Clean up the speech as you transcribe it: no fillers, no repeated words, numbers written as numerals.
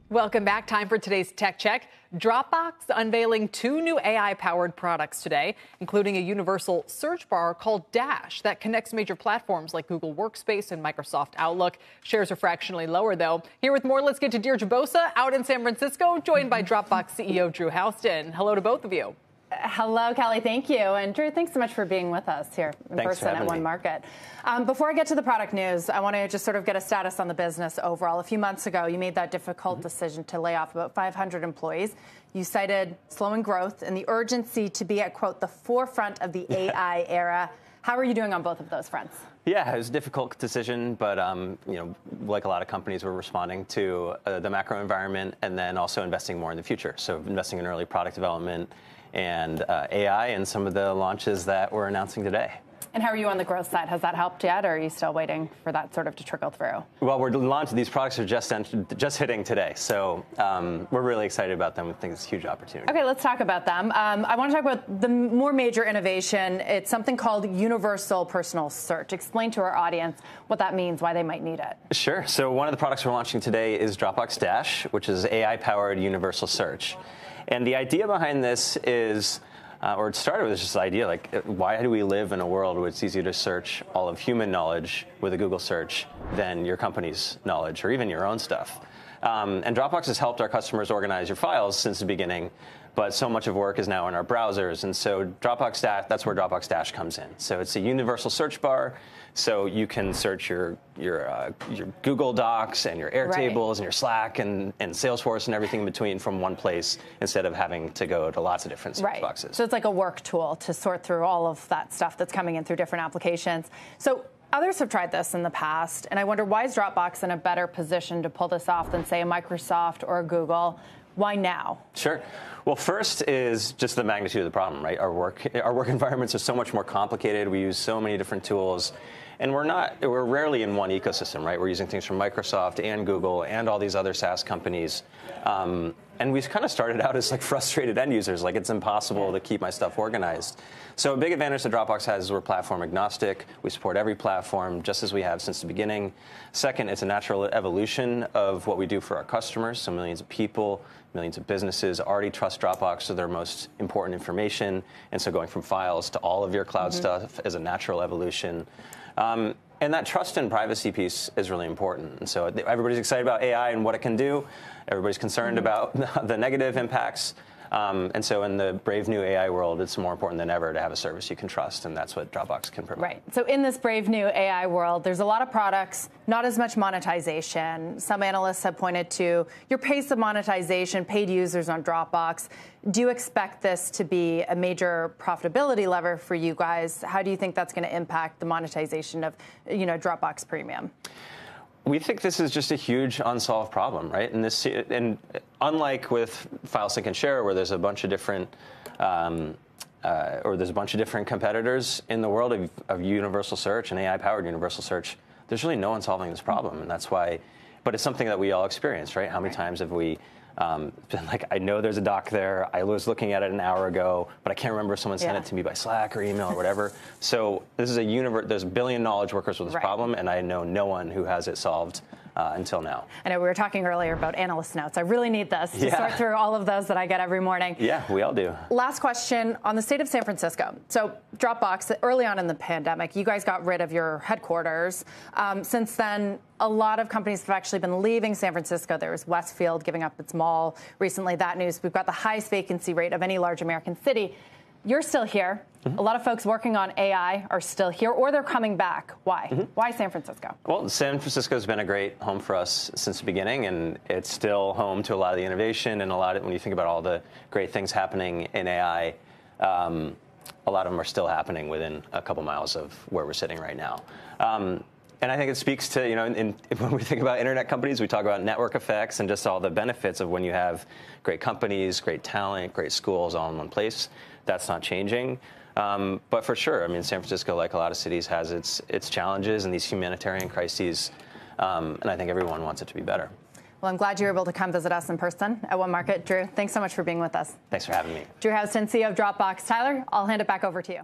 Welcome back. Time for today's Tech Check. Dropbox unveiling 2 new AI-powered products today, including a universal search bar called Dash that connects major platforms like Google Workspace and Microsoft Outlook. Shares are fractionally lower, though. Here with more, let's get to Deirdre Bosa out in San Francisco, joined by Dropbox CEO Drew Houston. Hello to both of you. Hello, Kelly. Thank you. And Drew, thanks so much for being with us here in person at One Market. Before I get to the product news, I want to just sort of get a status on the business overall. A few months ago, you made that difficult decision to lay off about 500 employees. You cited slowing growth and the urgency to be at, quote, the forefront of the AI era. How are you doing on both of those fronts? Yeah, it was a difficult decision, but like a lot of companies, we're responding to the macro environment and then also investing more in the future. So investing in early product development and AI and some of the launches that we're announcing today. And how are you on the growth side? Has that helped yet, or are you still waiting for that sort of to trickle through? Well, we're launching these products are just hitting today, so we're really excited about them. We think it's a huge opportunity. Okay, let's talk about them. I want to talk about the more major innovation. It's something called Universal Personal Search. Explain to our audience what that means, why they might need it. Sure. So one of the products we're launching today is Dropbox Dash, which is AI-powered universal search. And the idea behind this is, or it started with just this idea, like, why do we live in a world where it's easier to search all of human knowledge with a Google search than your company's knowledge or even your own stuff? And Dropbox has helped our customers organize your files since the beginning, but so much of work is now in our browsers. And so Dropbox Dash, that's where Dropbox Dash comes in. So it's a universal search bar. So you can search your Google Docs and your Airtables and your Slack and Salesforce and everything in between from one place instead of having to go to lots of different search boxes. So it's like a work tool to sort through all of that stuff that's coming in through different applications. So others have tried this in the past, and I wonder, why is Dropbox in a better position to pull this off than, say, a Microsoft or a Google? Why now? Sure. Well, first is just the magnitude of the problem, right? Our work environments are so much more complicated. We use so many different tools. And we're rarely in one ecosystem, right? We're using things from Microsoft and Google and all these other SaaS companies. And we kind of started out as like frustrated end users, like it's impossible to keep my stuff organized. So a big advantage that Dropbox has is we're platform agnostic. We support every platform just as we have since the beginning. Second, it's a natural evolution of what we do for our customers. So millions of people, millions of businesses already trust Dropbox for their most important information. And so going from files to all of your cloud stuff is a natural evolution. And that trust and privacy piece is really important. And so everybody's excited about AI and what it can do. Everybody's concerned about the negative impacts. And so in the brave new AI world, it's more important than ever to have a service you can trust, and that's what Dropbox can provide. Right. So in this brave new AI world, there's a lot of products, not as much monetization. Some analysts have pointed to your pace of monetization, paid users on Dropbox. Do you expect this to be a major profitability lever for you guys? How do you think that's going to impact the monetization of, Dropbox Premium? We think this is just a huge unsolved problem, right? And unlike with file sync and share, where there's a bunch of different competitors in the world of universal search and AI-powered universal search, there's really no one solving this problem, and that's why. But it's something that we all experience, right? How many times have we been like, I know there's a doc there, I was looking at it an hour ago, but I can't remember if someone sent it to me by Slack or email or whatever. So this is there's a billion knowledge workers with this problem, and I know no one who has it solved until now. I know we were talking earlier about analyst notes. I really need this to sort through all of those that I get every morning. Yeah, we all do. Last question on the state of San Francisco. So Dropbox, early on in the pandemic, you guys got rid of your headquarters. Since then, a lot of companies have actually been leaving San Francisco. There was Westfield giving up its mall recently. That news. We've got the highest vacancy rate of any large American city. You're still here. A lot of folks working on AI are still here, or they're coming back. Why? Why San Francisco? Well, San Francisco has been a great home for us since the beginning, and it's still home to a lot of the innovation and when you think about all the great things happening in AI, a lot of them are still happening within a couple miles of where we're sitting right now. And I think it speaks to, when we think about internet companies, we talk about network effects and just all the benefits of when you have great companies, great talent, great schools all in one place. That's not changing. But for sure, San Francisco, like a lot of cities, has its challenges and these humanitarian crises. And I think everyone wants it to be better. Well, I'm glad you were able to come visit us in person at One Market. Drew, thanks so much for being with us. Thanks for having me. Drew Houston, CEO of Dropbox. Tyler, I'll hand it back over to you.